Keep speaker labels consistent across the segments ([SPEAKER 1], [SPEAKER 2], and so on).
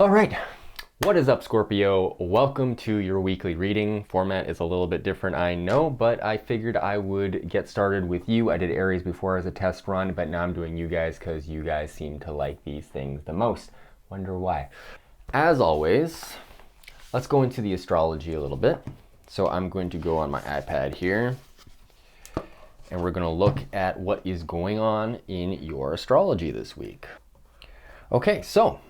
[SPEAKER 1] All right, what is up, Scorpio? Welcome to your weekly reading. Format is a little bit different, I know, but I figured I would get started with you. I did Aries before as a test run, but now I'm doing you guys because you guys seem to like these things the most. Wonder why. As always, let's go into the astrology a little bit. So I'm going to go on my iPad here, and we're going to look at what is going on in your astrology this week. Okay, so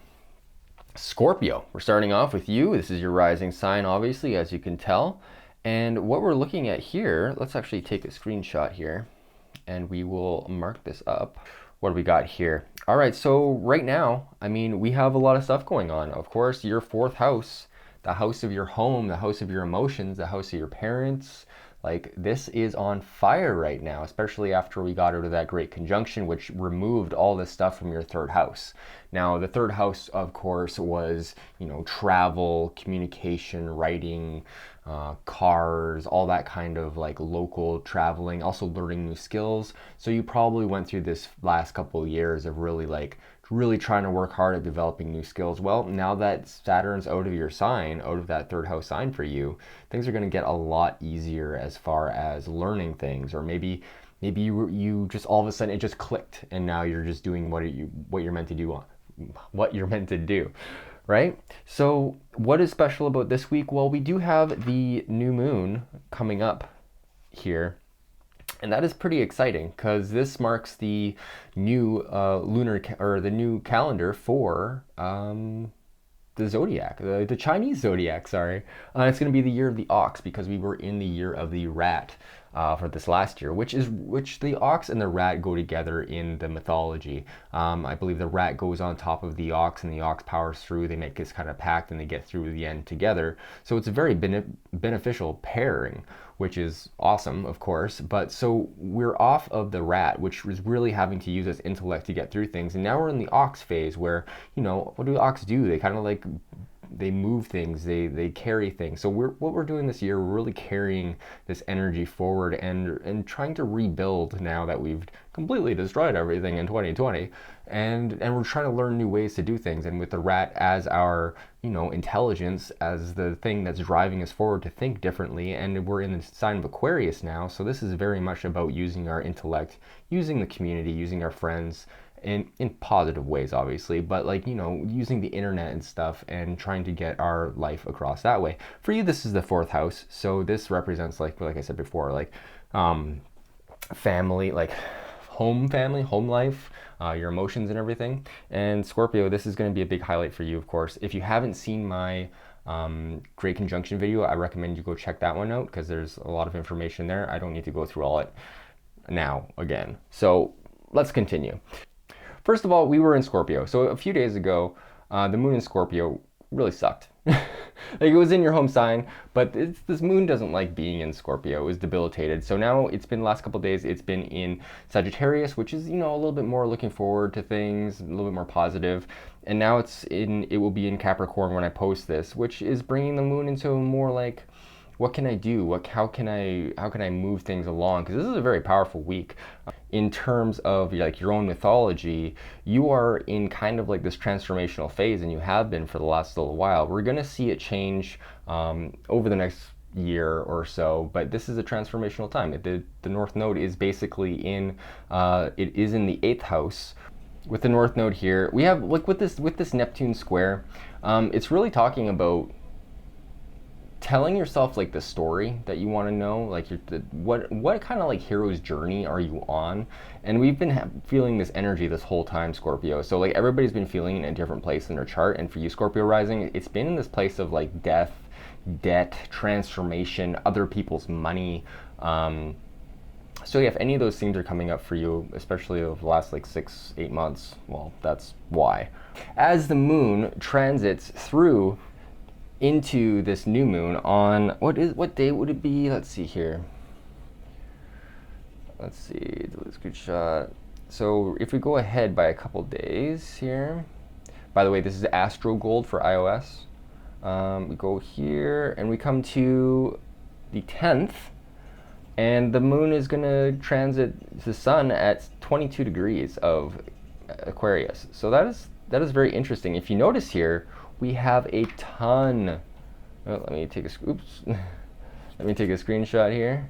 [SPEAKER 1] Scorpio, we're starting off with you. This is your rising sign, obviously, as you can tell. And what we're looking at here, let's actually take a screenshot here and we will mark this up. What do we got here? All right, so right now, I mean, we have a lot of stuff going on. Of course, your fourth house, the house of your home, the house of your emotions, the house of your parents, like this is on fire right now, especially after we got out of that great conjunction, which removed all this stuff from your third house. Now, the third house, of course, was, travel, communication, writing, cars, all that kind of like local traveling, also learning new skills. So you probably went through this last couple of years of really trying to work hard at developing new skills. Well, now that Saturn's out of your sign, out of that third house sign for you, things are going to get a lot easier as far as learning things, or maybe you just all of a sudden it just clicked and now you're just doing what you're meant to do, right? So what is special about this week? Well, we do have the new moon coming up here. And that is pretty exciting because this marks the new the new calendar for the zodiac, the Chinese zodiac. Sorry, it's going to be the year of the ox because we were in the year of the rat for this last year, which the ox and the rat go together in the mythology. I believe the rat goes on top of the ox and the ox powers through. They make this kind of pact and they get through the end together. So it's a very beneficial pairing, which is awesome, of course. But so we're off of the rat, which was really having to use its intellect to get through things. And now we're in the ox phase where, what do the ox do? They kind of like, they move things, they carry things. So what we're doing this year, we're really carrying this energy forward and trying to rebuild now that we've completely destroyed everything in 2020. And we're trying to learn new ways to do things. And with the rat as our, intelligence, as the thing that's driving us forward to think differently. And we're in the sign of Aquarius now. So this is very much about using our intellect, using the community, using our friends, in positive ways, obviously, but using the internet and stuff and trying to get our life across that way. For you, this is the fourth house. So this represents, like I said before, family, like home life, your emotions and everything. And Scorpio, this is going to be a big highlight for you, of course. If you haven't seen my great conjunction video, I recommend you go check that one out because there's a lot of information there. I don't need to go through all it now again. So let's continue. First of all, we were in Scorpio. So a few days ago, the moon in Scorpio really sucked. Like, it was in your home sign, but this moon doesn't like being in Scorpio. It was debilitated. So now it's been the last couple of days, it's been in Sagittarius, which is, a little bit more looking forward to things, a little bit more positive. And now it will be in Capricorn when I post this, which is bringing the moon into more like, what can I do? How can I move things along? Because this is a very powerful week. In terms of like your own mythology, you are in kind of like this transformational phase, and you have been for the last little while. We're gonna see it change over the next year or so, but this is a transformational time. The North Node is basically in the 8th house. With the North Node here, we have like with this Neptune square, it's really talking about telling yourself like the story that you want to know, like what kind of like hero's journey are you on. And we've been feeling this energy this whole time, Scorpio. So like everybody's been feeling it in a different place in their chart, and for you, Scorpio rising, it's been in this place of like death, debt, transformation, other people's money. So yeah, if any of those things are coming up for you, especially over the last like 6-8 months, well, that's why. As the moon transits through into this new moon on what day would it be? Let's see here. Let's see, delete screenshot. So if we go ahead by a couple days here, by the way, this is Astro Gold for iOS. We go here and we come to the 10th, and the moon is gonna transit the sun at 22 degrees of Aquarius. So that is very interesting. If you notice here, we have a ton. Oh, let me take a, oops. Let me take a screenshot here.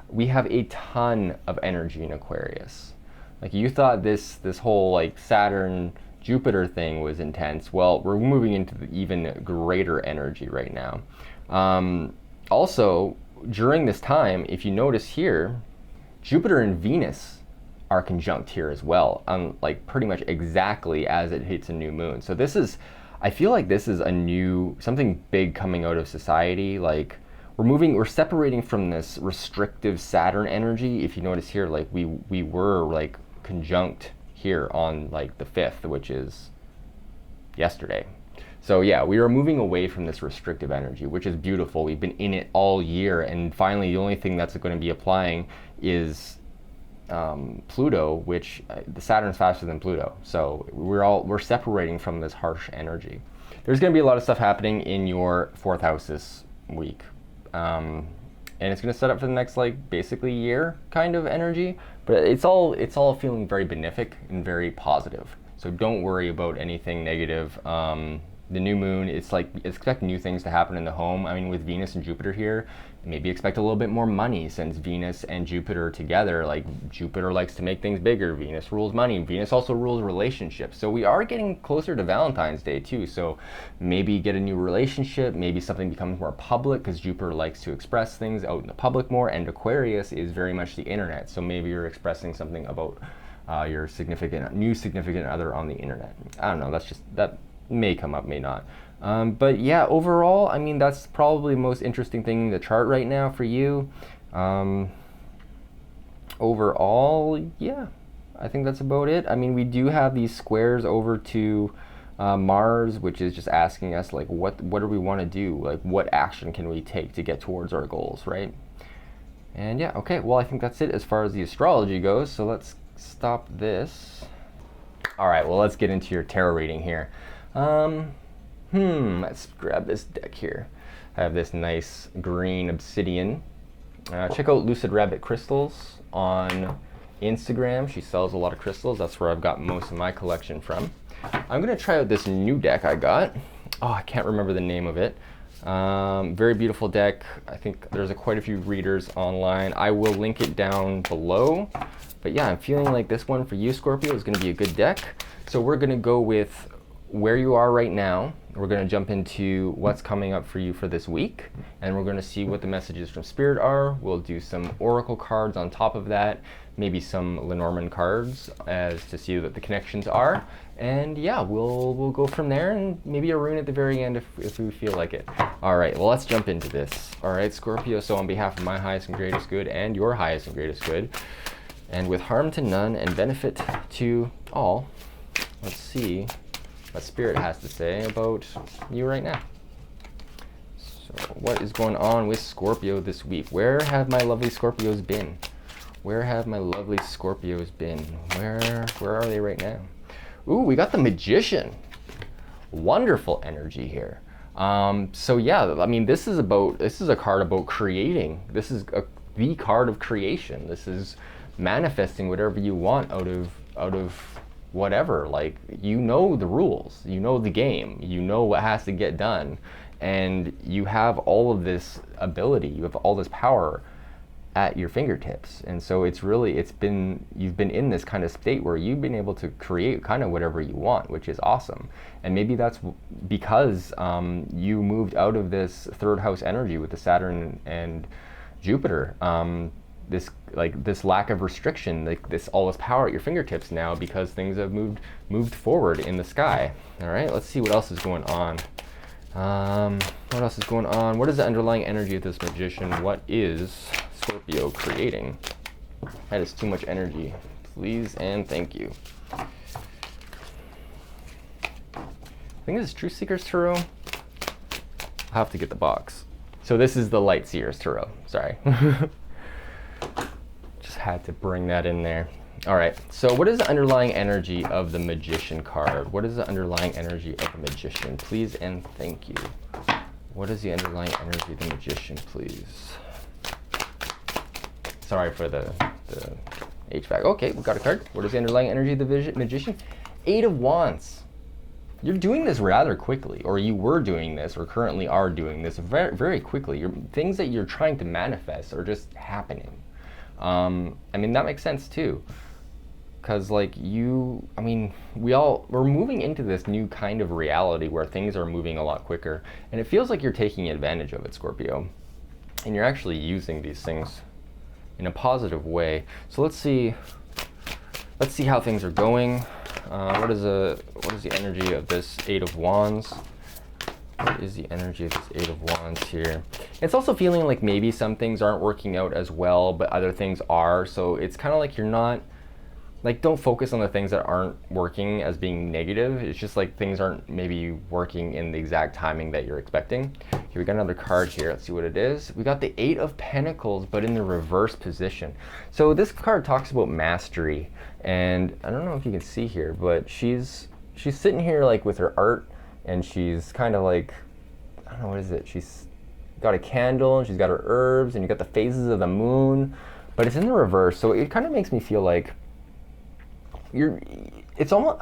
[SPEAKER 1] We have a ton of energy in Aquarius. Like you thought this whole like Saturn Jupiter thing was intense. Well, we're moving into the even greater energy right now. Also, during this time, if you notice here, Jupiter and Venus are conjunct here as well, like pretty much exactly as it hits a new moon. So this is, I feel like this is something big coming out of society. Like we're separating from this restrictive Saturn energy. If you notice here, like we were like conjunct here on like the 5th, which is yesterday. So yeah, we are moving away from this restrictive energy, which is beautiful. We've been in it all year, and finally the only thing that's going to be applying is Pluto, which the Saturn's faster than Pluto. So we're separating from this harsh energy. There's going to be a lot of stuff happening in your 4th house this week. And it's going to set up for the next like basically year kind of energy, but it's all feeling very benefic and very positive. So don't worry about anything negative. The new moon, it's like expect new things to happen in the home. I mean, with Venus and Jupiter here, maybe expect a little bit more money, since Venus and Jupiter together, like Jupiter likes to make things bigger, Venus rules money, Venus also rules relationships. So we are getting closer to Valentine's Day too. So maybe get a new relationship, maybe something becomes more public, because Jupiter likes to express things out in the public more, and Aquarius is very much the internet. So maybe you're expressing something about your new significant other on the internet. I don't know, that may come up, may not. But yeah, overall, I mean, that's probably the most interesting thing in the chart right now for you. Overall, yeah, I think that's about it. I mean, we do have these squares over to Mars, which is just asking us, like, what do we want to do? Like, what action can we take to get towards our goals, right? And yeah, okay, well, I think that's it as far as the astrology goes. So let's stop this. All right, well, let's get into your tarot reading here. Let's grab this deck here. I have this nice green obsidian. Check out Lucid Rabbit Crystals on Instagram. She sells a lot of crystals. That's where I've got most of my collection from. I'm gonna try out this new deck I got. Oh, I can't remember the name of it. Very beautiful deck. I think there's quite a few readers online. I will link it down below. But yeah, I'm feeling like this one for you, Scorpio, is gonna be a good deck. So we're gonna go with where you are right now. We're going to jump into what's coming up for you for this week, and we're going to see what the messages from Spirit are. We'll do some oracle cards on top of that, maybe some Lenormand cards as to see what the connections are, and yeah, we'll go from there, and maybe a rune at the very end if we feel like it. All right, well, let's jump into this. All right, Scorpio, so on behalf of my highest and greatest good and your highest and greatest good, and with harm to none and benefit to all, let's see what Spirit has to say about you right now. So what is going on with Scorpio this week? Where have my lovely Scorpios been? Where have my lovely Scorpios been? Where are they right now? Ooh, we got the Magician. Wonderful energy here. So yeah, I mean, this is a card about creating. This is the card of creation. This is manifesting whatever you want out of whatever. Like, you know the rules, you know the game, you know what has to get done, and you have all of this ability, you have all this power at your fingertips. And so you've been in this kind of state where you've been able to create kind of whatever you want, which is awesome. And maybe that's because you moved out of this 3rd house energy with the Saturn and Jupiter. This lack of restriction, like all this power at your fingertips now, because things have moved forward in the sky. All right, let's see what else is going on. What else is going on? What is the underlying energy of this Magician? What is Scorpio creating? That is too much energy. Please and thank you. I think this is Truth Seekers Tarot. I'll have to get the box. So this is the Light Seers Tarot. Sorry. Just had to bring that in there. All right, so what is the underlying energy of the Magician card? What is the underlying energy of the Magician? Please and thank you. What is the underlying energy of the Magician, please? Sorry for the HVAC. Okay, we got a card. What is the underlying energy of the Magician? 8 of Wands. you're doing this rather quickly, or you were doing this, or currently are doing this very, very quickly. Things that you're trying to manifest are just happening. I mean, that makes sense too. Because like I mean, we're moving into this new kind of reality where things are moving a lot quicker. And it feels like you're taking advantage of it, Scorpio. And you're actually using these things in a positive way. So let's see how things are going. What is the energy of this Eight of Wands? What is the energy of this Eight of Wands here? It's also feeling like maybe some things aren't working out as well, but other things are. So it's kind of like you're not, like, don't focus on the things that aren't working as being negative. It's just like things aren't maybe working in the exact timing that you're expecting. Here, we got another card here. Let's see what it is. We got the Eight of Pentacles, but in the reverse position. So this card talks about mastery. And I don't know if you can see here, but she's sitting here like with her art, and she's kind of like, I don't know, what is it? She's got a candle, and she's got her herbs, and you got the phases of the moon, but it's in the reverse. So it kind of makes me feel like it's almost,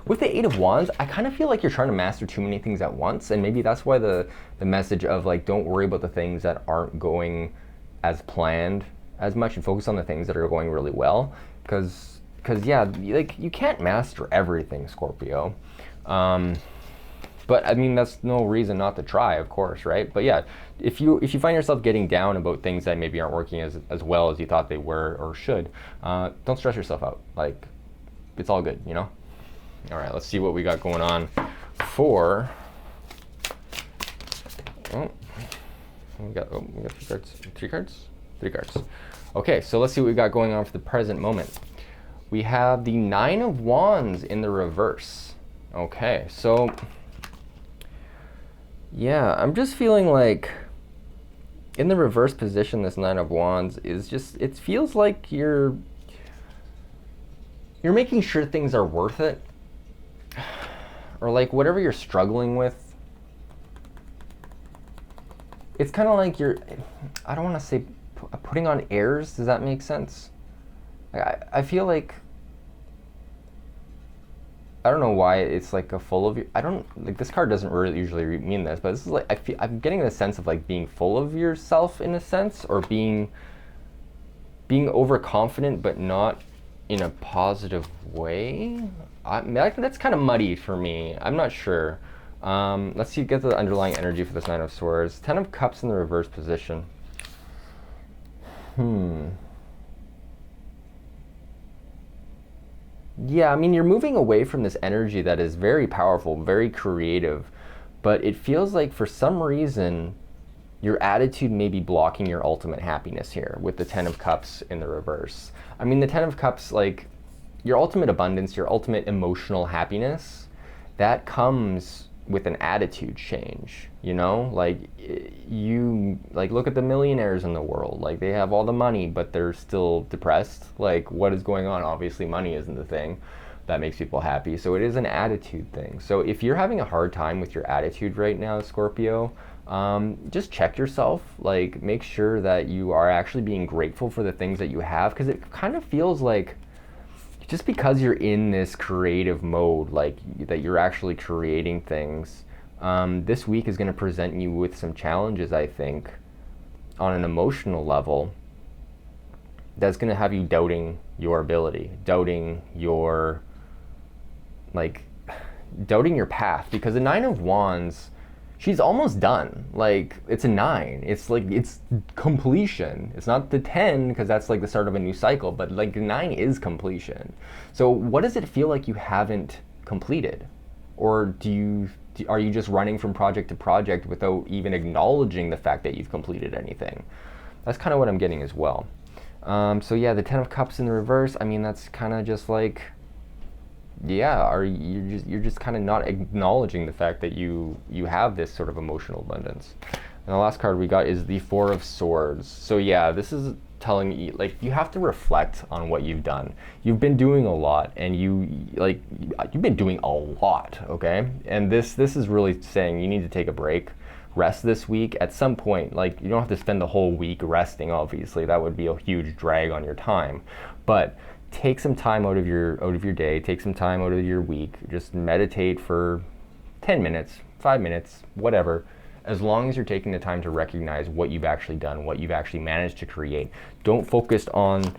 [SPEAKER 1] with the Eight of Wands, I kind of feel like you're trying to master too many things at once. And maybe that's why the message of like, don't worry about the things that aren't going as planned as much, and focus on the things that are going really well. Because yeah, like, you can't master everything, Scorpio. But I mean, that's no reason not to try, of course, right? But yeah, if you find yourself getting down about things that maybe aren't working as well as you thought they were or should, don't stress yourself out. Like, it's all good, you know? All right, let's see what we got going on for, we got three cards. Okay, so let's see what we got going on for the present moment. We have the Nine of Wands in the reverse. Okay, so yeah, I'm just feeling like in the reverse position, this Nine of Wands is just, it feels like you're making sure things are worth it, or like whatever you're struggling with. It's kind of like I don't want to say putting on airs. Does that make sense? I feel like, I don't know why it's like a full of, I don't, like, this card doesn't really usually mean this, but this is like, I'm getting the sense of like being full of yourself in a sense, or being overconfident, but not in a positive way. That's kind of muddy for me. I'm not sure. Let's see, get the underlying energy for this Nine of Swords. 10 of Cups in the reverse position. Yeah, I mean, you're moving away from this energy that is very powerful, very creative, but it feels like for some reason your attitude may be blocking your ultimate happiness here with the 10 of Cups in the reverse. I mean, the 10 of Cups, like, your ultimate abundance, your ultimate emotional happiness, that comes with an attitude change, you know? Like, look at the millionaires in the world. Like, they have all the money, but they're still depressed. Like, what is going on? Obviously, money isn't the thing that makes people happy. So it is an attitude thing. So if you're having a hard time with your attitude right now, Scorpio, just check yourself. Like, make sure that you are actually being grateful for the things that you have, because it kind of feels like, just because you're in this creative mode, like that you're actually creating things, this week is going to present you with some challenges, I think, on an emotional level, that's going to have you doubting your ability, doubting your path. Because the Nine of Wands, she's almost done. Like, it's a 9. It's like, it's completion. It's not the 10, because that's like the start of a new cycle, but like the 9 is completion. So what does it feel like you haven't completed? Or are you just running from project to project without even acknowledging the fact that you've completed anything? That's kind of what I'm getting as well. So yeah, the 10 of Cups in the reverse, I mean, that's kind of just like, yeah, you're just kind of not acknowledging the fact that you have this sort of emotional abundance. And the last card we got is the Four of Swords. So yeah, this is telling you, like, you have to reflect on what you've done. You've been doing a lot, and you've been doing a lot, okay? And this is really saying you need to take a break, rest this week at some point. Like, you don't have to spend the whole week resting, obviously. That would be a huge drag on your time. But take some time out of your day, take some time out of your week, just meditate for 10 minutes, 5 minutes, whatever, as long as you're taking the time to recognize what you've actually done, what you've actually managed to create. Don't focus on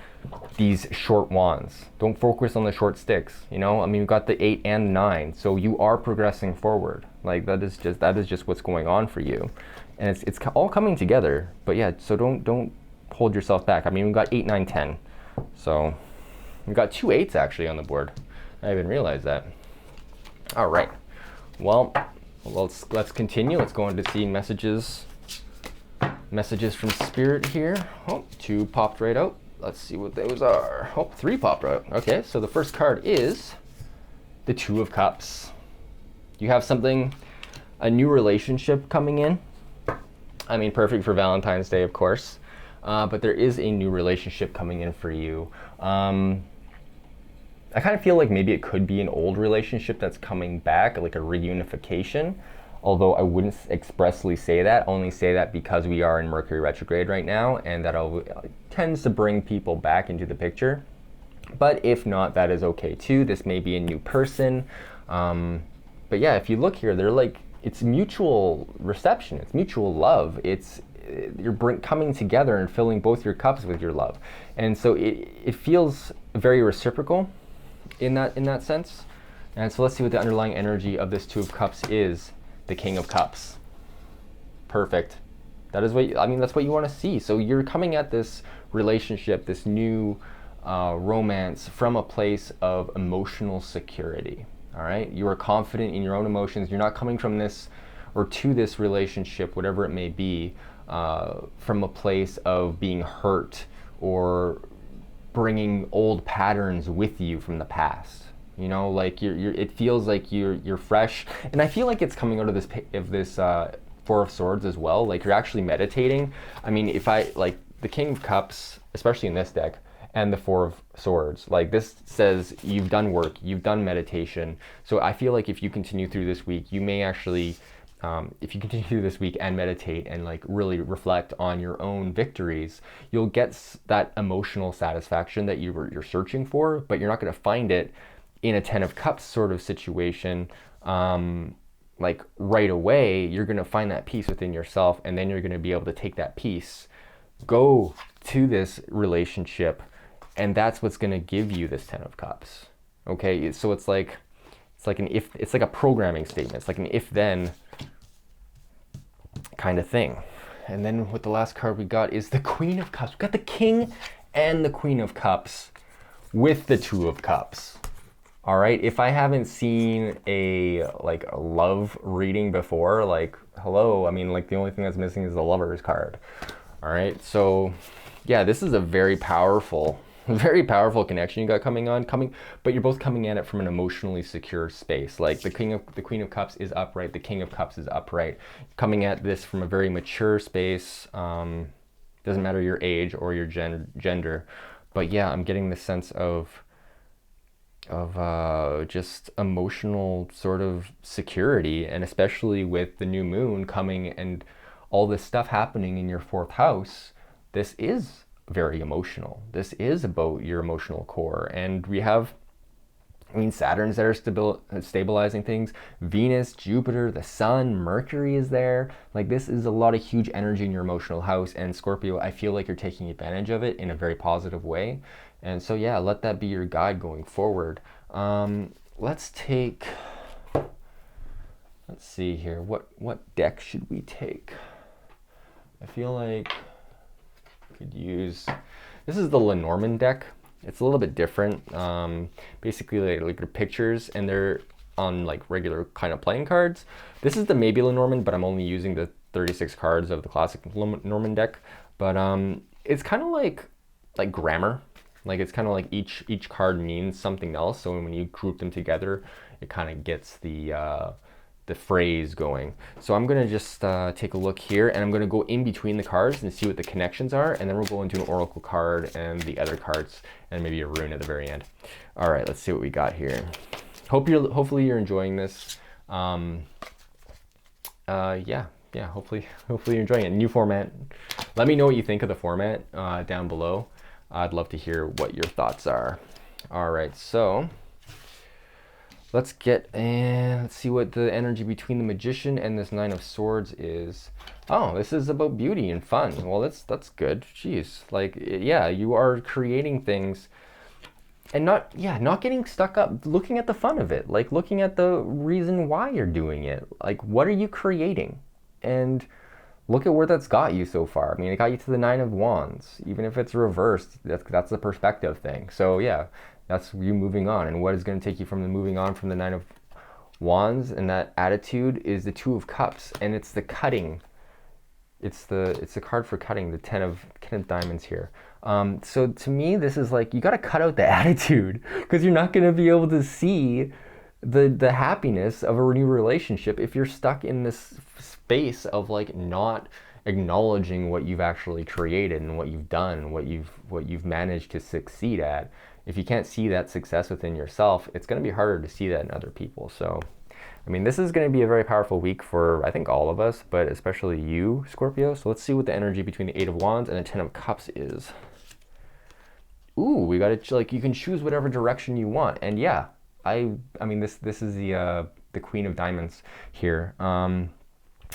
[SPEAKER 1] these short wands. Don't focus on the short sticks. You know, I mean, we've got the 8 and 9, so you are progressing forward. Like that is just what's going on for you, and it's all coming together. But yeah, so don't hold yourself back. I mean, we've got 8, 9, 10, so we've got 2 8s actually on the board. I didn't realize that. All right, well, let's continue. Let's go into seeing messages from Spirit here. Oh, 2 popped right out. Let's see what those are. Oh, 3 popped out. Okay, so the first card is the 2 of Cups. You have a new relationship coming in. I mean, perfect for Valentine's Day, of course. But there is a new relationship coming in for you. I kind of feel like maybe it could be an old relationship that's coming back, like a reunification. Although I wouldn't expressly say that, only say that because we are in Mercury retrograde right now, and that tends to bring people back into the picture. But if not, that is okay too. This may be a new person. But yeah, if you look here, they're like, it's mutual reception, it's mutual love. You're coming together and filling both your cups with your love. And so it feels very reciprocal in that sense. And so let's see what the underlying energy of this 2 of Cups is. The King of Cups. Perfect. That's what you want to see. So you're coming at this relationship, this new romance, from a place of emotional security. All right, you are confident in your own emotions. You're not coming from this or to this relationship, whatever it may be, from a place of being hurt or bringing old patterns with you from the past. You know, like it feels like you're fresh, and I feel like it's coming out of this 4 of Swords as well. Like you're actually meditating. I mean, if I like the King of Cups, especially in this deck, and the 4 of Swords, like this says you've done work, you've done meditation. So I feel like if you continue through this week, you may actually, if you continue through this week and meditate and like really reflect on your own victories, you'll get that emotional satisfaction that you're searching for, but you're not going to find it in a 10 of Cups sort of situation, like right away. You're going to find that peace within yourself, and then you're going to be able to take that peace, go to this relationship, and that's what's going to give you this 10 of Cups. Okay, so it's like a programming statement. It's like an if-then kind of thing. And then what the last card we got is the Queen of Cups. We got the King and the Queen of Cups with the 2 of Cups. All right, if I haven't seen a love reading before, like, hello, I mean, like the only thing that's missing is the Lovers card. All right, so yeah, this is a very powerful connection you got but you're both coming at it from an emotionally secure space. Like the Queen of Cups is upright, the King of Cups is upright, coming at this from a very mature space. Doesn't matter your age or your gender, but yeah, I'm getting the sense of just emotional sort of security, and especially with the new moon coming and all this stuff happening in your 4th house, this is very emotional. This is about your emotional core. And we have, I mean, Saturn's there stabilizing things, Venus, Jupiter, the Sun, Mercury is there. Like this is a lot of huge energy in your emotional house, and Scorpio, I feel like you're taking advantage of it in a very positive way. And so yeah, let that be your guide going forward. Let's see here, what deck should we take? I feel like we could use, this is the Lenormand deck. It's a little bit different. Basically like the pictures, and they're on like regular kind of playing cards. This is the maybe Lenormand, but I'm only using the 36 cards of the classic Lenormand deck. But it's kind of like grammar. Like it's kind of like each card means something else. So when you group them together, it kind of gets the phrase going. So I'm gonna just take a look here, and I'm gonna go in between the cards and see what the connections are, and then we'll go into an oracle card and the other cards, and maybe a rune at the very end. All right, let's see what we got here. Hopefully you're enjoying this. Yeah, hopefully you're enjoying it. New format. Let me know what you think of the format down below. I'd love to hear what your thoughts are. All right, so let's get, let's see what the energy between the Magician and this Nine of Swords is. Oh, this is about beauty and fun. Well, that's good. Jeez, like, yeah, you are creating things and not getting stuck up, looking at the fun of it, like looking at the reason why you're doing it. Like, what are you creating? And look at where that's got you so far. I mean, it got you to the Nine of Wands. Even if it's reversed, that's the perspective thing. So yeah, that's you moving on. And what is going to take you from the moving on from the Nine of Wands and that attitude is the Two of Cups, and it's the cutting. It's the card for cutting, the Ten of Diamonds here. So to me, this is like, you got to cut out the attitude, because you're not going to be able to see the happiness of a new relationship if you're stuck in this space of like not acknowledging what you've actually created and what you've done, what you've managed to succeed at. If you can't see that success within yourself, it's going to be harder to see that in other people. So I mean, this is going to be a very powerful week for, I think, all of us, but especially you, Scorpio. So let's see what the energy between the Eight of Wands and the Ten of Cups is. Ooh, we got to, like, you can choose whatever direction you want. And yeah, I mean, this is the Queen of Diamonds here. And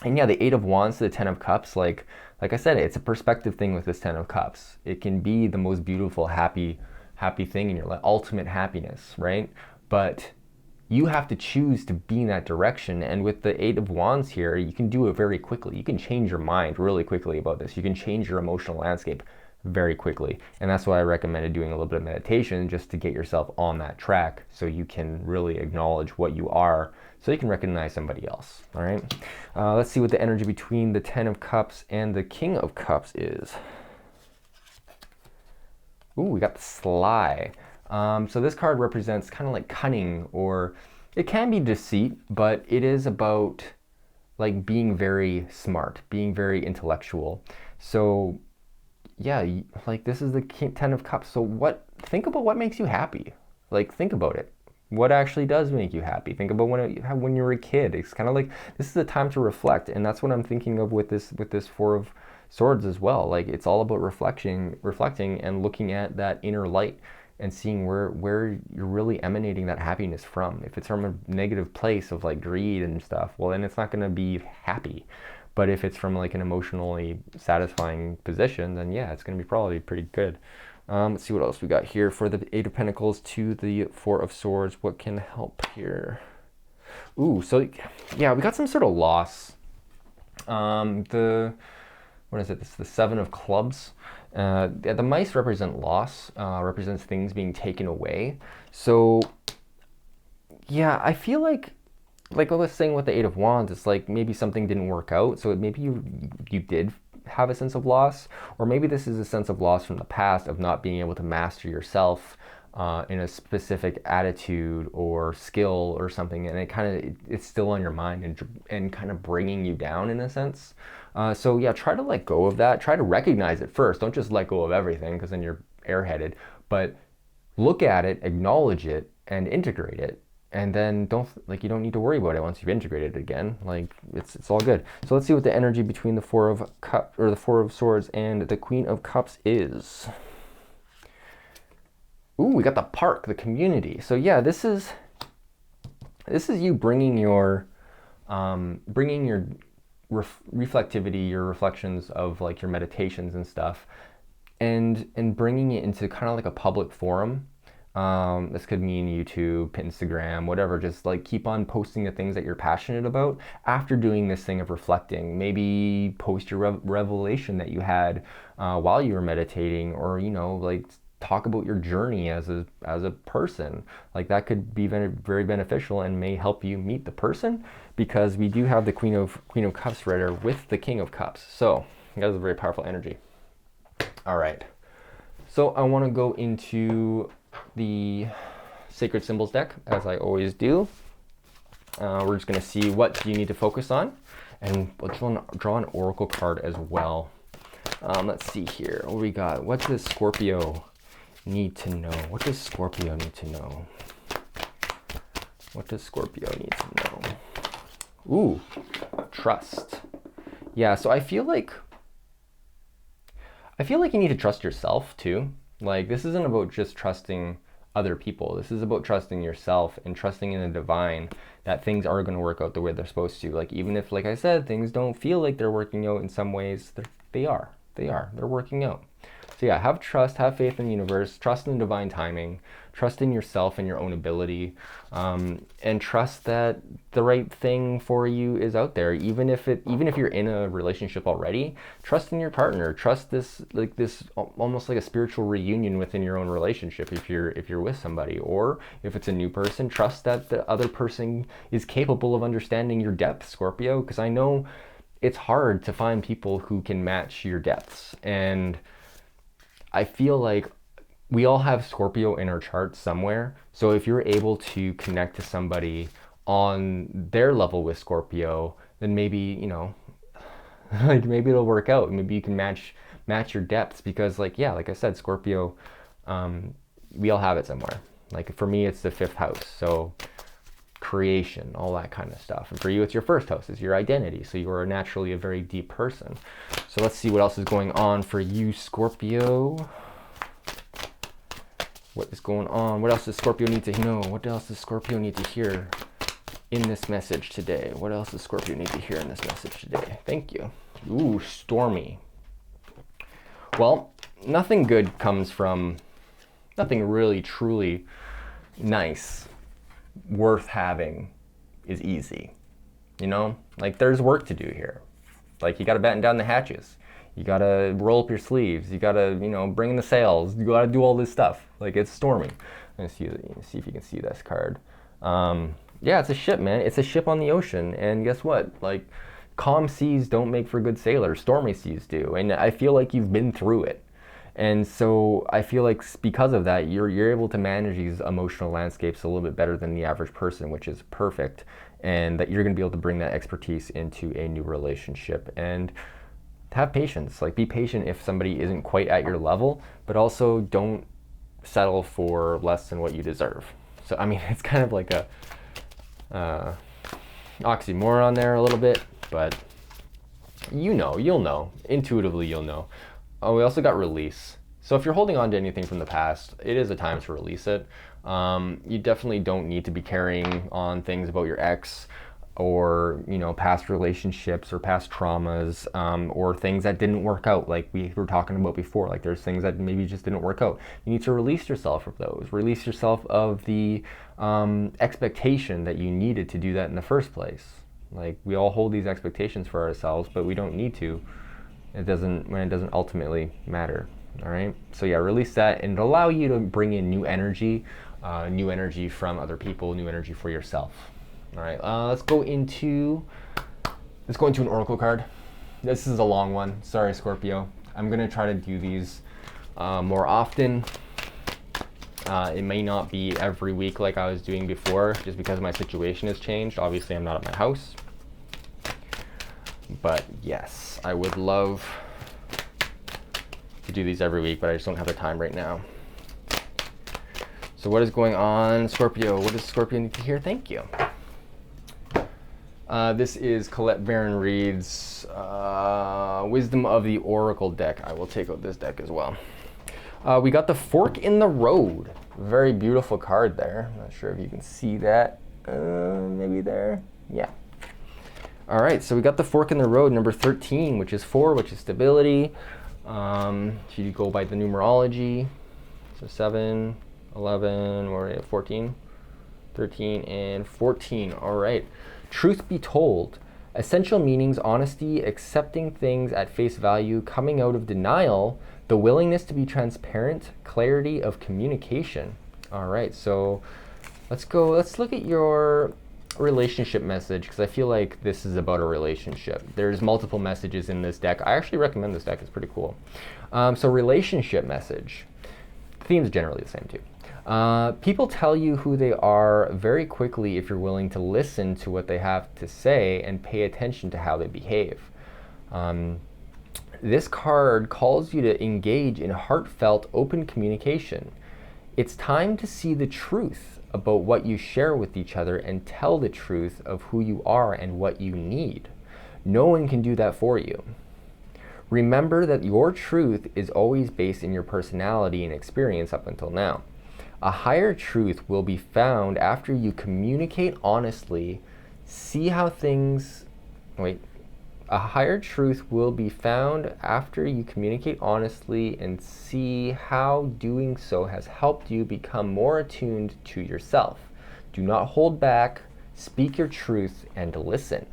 [SPEAKER 1] yeah, the Eight of Wands to the Ten of Cups, like I said, it's a perspective thing with this Ten of Cups. It can be the most beautiful, happy thing in your life, ultimate happiness, right? But you have to choose to be in that direction. And with the Eight of Wands here, you can do it very quickly. You can change your mind really quickly about this. You can change your emotional landscape very quickly. And that's why I recommended doing a little bit of meditation, just to get yourself on that track so you can really acknowledge what you are, so you can recognize somebody else. All right. Let's see what the energy between the Ten of Cups and the King of Cups is. Ooh, we got the Sly. So this card represents kind of like cunning, or it can be deceit, but it is about like being very smart, being very intellectual. So yeah, like this is the Ten of Cups. So think about what makes you happy. Like, think about it. What actually does make you happy? Think about when you were a kid. It's kind of like, this is a time to reflect, and that's what I'm thinking of with this Four of Swords as well. Like, it's all about reflecting and looking at that inner light and seeing where you're really emanating that happiness from. If it's from a negative place of like greed and stuff, well, then it's not going to be happy. But if it's from like an emotionally satisfying position, then yeah, it's going to be probably pretty good. Let's see what else we got here for the Eight of Pentacles to the Four of Swords. What can help here? Ooh, so yeah, we got some sort of loss. What is it? This is the Seven of Clubs. The mice represent loss, represents things being taken away. So yeah, I feel like I was saying with the Eight of Wands, it's like maybe something didn't work out. So maybe you did have a sense of loss, or maybe this is a sense of loss from the past of not being able to master yourself in a specific attitude or skill or something, and it's still on your mind and kind of bringing you down in a sense. So yeah, try to let go of that. Try to recognize it first. Don't just let go of everything, because then you're airheaded. But look at it, acknowledge it, and integrate it. And then you don't need to worry about it once you've integrated it again. Like, it's all good. So let's see what the energy between the Four of Swords and the Queen of Cups is. Ooh, we got the park, the community. So yeah, this is you bringing your reflectivity, your reflections of like your meditations and stuff, and bringing it into kind of like a public forum. This could mean YouTube, Instagram, whatever. Just like keep on posting the things that you're passionate about after doing this thing of reflecting. Maybe post your revelation that you had while you were meditating, or like talk about your journey as a person. Like, that could be very, very beneficial and may help you meet the person, because we do have the Queen of Cups right there with the King of Cups. So that is a very powerful energy. All right. So I want to go into the Sacred Symbols deck, as I always do. We're just going to see what do you need to focus on, and let's draw an oracle card as well. Let's see here. What we got? What does Scorpio need to know? What does Scorpio need to know? What does Scorpio need to know? Ooh, trust. Yeah, so I feel like you need to trust yourself too. Like, this isn't about just trusting other people. This is about trusting yourself and trusting in the divine, that things are going to work out the way they're supposed to. Like, even if, like I said, things don't feel like they're working out in some ways, they are. They're working out. So yeah, have trust, have faith in the universe, trust in divine timing, trust in yourself and your own ability, and trust that the right thing for you is out there. Even if you're in a relationship already, trust in your partner. Trust this almost like a spiritual reunion within your own relationship. If you're with somebody, or if it's a new person, trust that the other person is capable of understanding your depth, Scorpio. Because I know it's hard to find people who can match your depths, and I feel like we all have Scorpio in our chart somewhere. So if you're able to connect to somebody on their level with Scorpio, then maybe, you know, like maybe it'll work out. Maybe you can match your depths, because like I said, Scorpio, we all have it somewhere. Like for me, it's the 5th house. So creation, all that kind of stuff. And for you, it's your 1st house, it's your identity. So you are naturally a very deep person. So let's see what else is going on for you, Scorpio. What is going on? What else does Scorpio need to know? What else does Scorpio need to hear in this message today? What else does Scorpio need to hear in this message today? Thank you. Ooh, stormy. Well, nothing good comes from, nothing really truly nice worth having is easy. You know, like there's work to do here. Like you got to batten down the hatches. You got to roll up your sleeves. You got to, you know, bring in the sails. You got to do all this stuff. Like it's stormy. Let's see if you can see this card. Yeah, it's a ship, man. It's a ship on the ocean. And guess what? Like calm seas don't make for good sailors. Stormy seas do. And I feel like you've been through it. And so I feel like because of that, you're able to manage these emotional landscapes a little bit better than the average person, which is perfect. And that you're going to be able to bring that expertise into a new relationship. And have patience. Like be patient if somebody isn't quite at your level, but also don't settle for less than what you deserve. So I mean, it's kind of like a oxymoron there a little bit, but you'll know. Intuitively, you'll know. Oh, we also got release. So if you're holding on to anything from the past, it is a time to release it. You definitely don't need to be carrying on things about your ex, or you know, past relationships or past traumas, or things that didn't work out, like we were talking about before. Like there's things that maybe just didn't work out. You need to release yourself of those. Release yourself of the expectation that you needed to do that in the first place. Like we all hold these expectations for ourselves, but we don't need to. When it doesn't ultimately matter. All right. So yeah, release that, and allow you to bring in new energy from other people, new energy for yourself. All right, let's go into an oracle card. This is a long one. Sorry, Scorpio. I'm gonna try to do these more often. It may not be every week like I was doing before, just because my situation has changed. Obviously, I'm not at my house. But yes, I would love to do these every week, but I just don't have the time right now. So what is going on, Scorpio? What does Scorpio need to hear? Thank you. This is Colette Varon Reed's Wisdom of the Oracle deck. I will take out this deck as well. We got the Fork in the Road. Very beautiful card there. I'm not sure if you can see that. Maybe there. Yeah. All right, so we got the Fork in the Road, number 13, which is 4, which is stability. If you go by the numerology, so 7, 11, or 14, 13, and 14. All right. Truth be told, essential meanings: honesty, accepting things at face value, coming out of denial, the willingness to be transparent, clarity of communication. All right, so let's look at your relationship message, because I feel like this is about a relationship. There's multiple messages in this deck. I actually recommend this deck. It's pretty cool. So relationship message. The theme's generally the same too. People tell you who they are very quickly if you're willing to listen to what they have to say and pay attention to how they behave. This card calls you to engage in heartfelt, open communication. It's time to see the truth about what you share with each other and tell the truth of who you are and what you need. No one can do that for you. Remember that your truth is always based in your personality and experience up until now. A higher truth will be found after you communicate honestly, see how things, a higher truth will be found after you communicate honestly and see how doing so has helped you become more attuned to yourself. Do not hold back, speak your truth, and listen.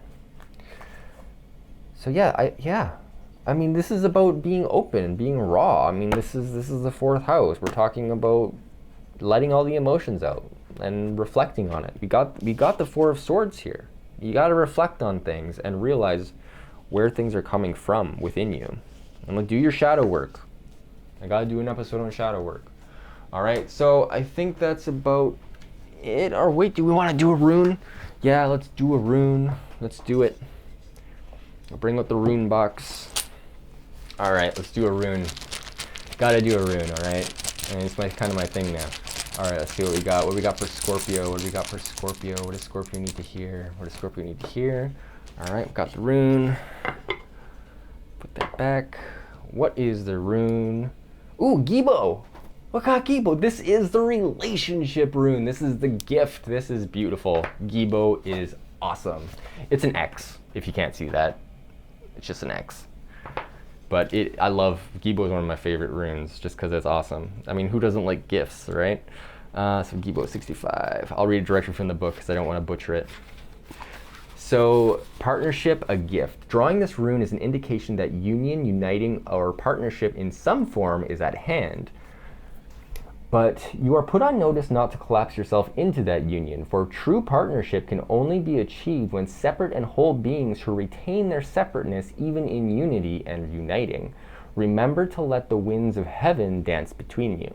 [SPEAKER 1] So I mean, this is about being open, being raw. I mean, this is the fourth house. We're talking about letting all the emotions out and reflecting on it. We got the Four of Swords here. You got to reflect on things and realize where things are coming from within you. And do your shadow work. I got to do an episode on shadow work. All right, so I think that's about it. Or wait, do we want to do a rune? Yeah, let's do a rune. Let's do it. I'll bring out the rune box. All right, let's do a rune. Gotta do a rune, all right? And it's kind of my thing now. All right, let's see what we got. What do we got for Scorpio? What do we got for Scorpio? What does Scorpio need to hear? What does Scorpio need to hear? All right, we've got the rune. Put that back. What is the rune? Ooh, Gibo. Look at Gibo. This is the relationship rune. This is the gift. This is beautiful. Gibo is awesome. It's an X, if you can't see that. It's just an X. But I love, Gibo is one of my favorite runes just because it's awesome. I mean, who doesn't like gifts, right? So Gibo 65. I'll read a direction from the book because I don't want to butcher it. So, partnership, a gift. Drawing this rune is an indication that union, uniting, or partnership in some form is at hand. But you are put on notice not to collapse yourself into that union, for true partnership can only be achieved when separate and whole beings who retain their separateness even in unity and uniting. Remember to let the winds of heaven dance between you.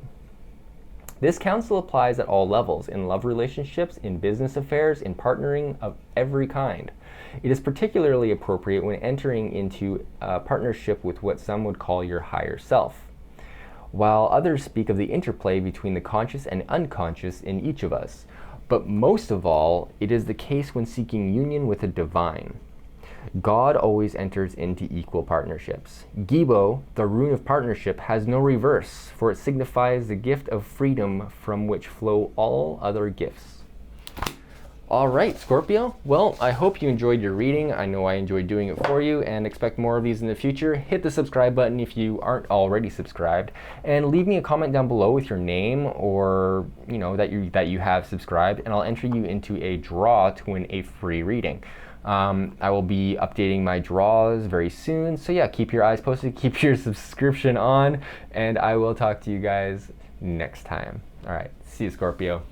[SPEAKER 1] This counsel applies at all levels, in love relationships, in business affairs, in partnering of every kind. It is particularly appropriate when entering into a partnership with what some would call your higher self, while others speak of the interplay between the conscious and unconscious in each of us. But most of all, it is the case when seeking union with the divine. God always enters into equal partnerships. Gibo, the rune of partnership, has no reverse, for it signifies the gift of freedom from which flow all other gifts. All right, Scorpio. Well, I hope you enjoyed your reading. I know I enjoyed doing it for you and expect more of these in the future. Hit the subscribe button if you aren't already subscribed, and leave me a comment down below with your name or, you know, that you have subscribed, and I'll enter you into a draw to win a free reading. I will be updating my draws very soon. So yeah, keep your eyes posted, keep your subscription on, and I will talk to you guys next time. All right, see you, Scorpio.